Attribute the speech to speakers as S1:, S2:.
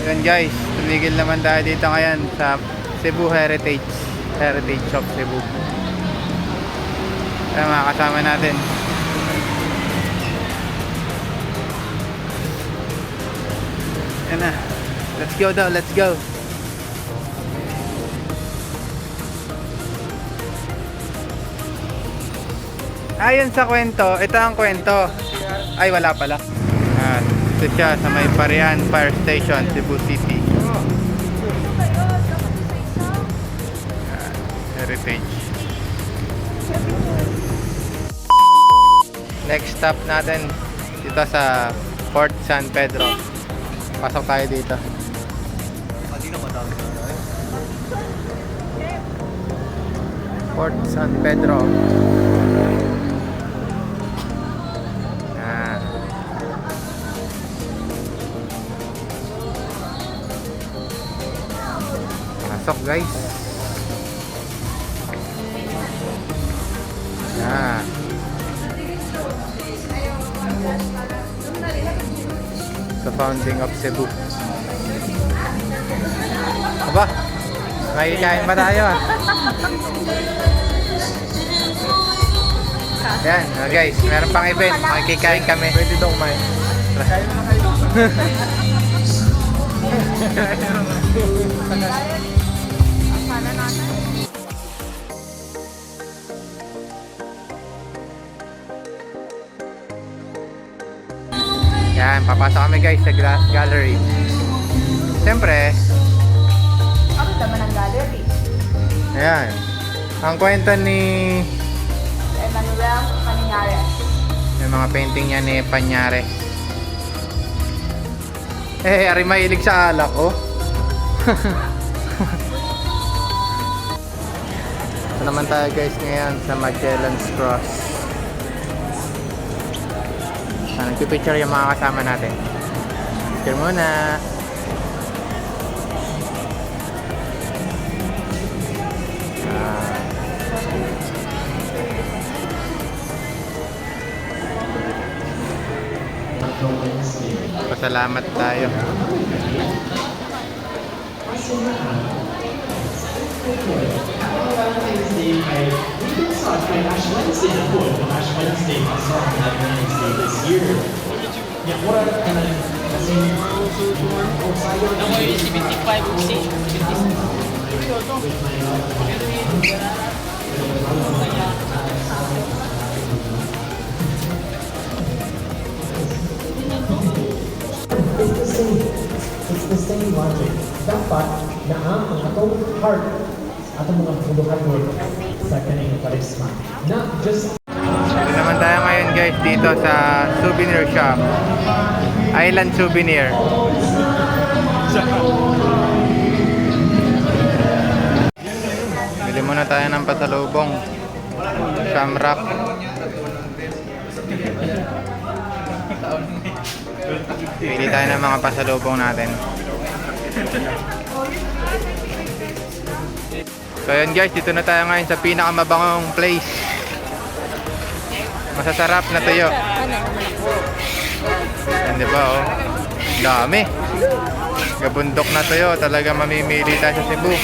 S1: Yun guys, tumigil naman tayo dito ngayon sa Cebu Heritage Shop Cebu. Ayan mga kasama natin. Ayan na. Let's go daw, let's go. Ayon sa kwento, ito ang kwento. Ay, wala pala. Ito siya sa may Parian Fire Station, Cebu City. Heritage. Next stop natin dito sa Fort San Pedro. Pasok tayo dito. Fort San Pedro. Pasok guys. The founding of Cebu. Aba, may kain ba tayo? Yan, guys, meron pang event. Makikikain kami. Pwede daw kumain. Kain na kayo. Yan, papasok kami guys sa gallery. Siyempre,
S2: ano naman ang gallery?
S1: ayan, ang kwento ni
S2: Emmanuel Pañares.
S1: yung mga painting niya ni Pañares. Ari mahilig sa alak, oh. Ito naman tayo guys ngayon sa Magellan's Cross. Nagpipicture yung mga kasama natin. Picture muna. Pasalamat tayo.
S3: It's the same logic. Dapat na ang atong heart, atong mga buluhan mo sa kanyang karisma. Not just...
S1: Ito naman tayo ngayon guys dito sa souvenir shop. Island Souvenir. Bili muna tayo ng pasalubong. Shamrock. Pili tayo ng mga pasalubong natin. So yun guys, dito na tayo ngayon sa pinakamabangong place. Masasarap na tuyo. Yan diba oh. Dami. Gabundok na tuyo. Talaga mamimili tayo sa Cebu.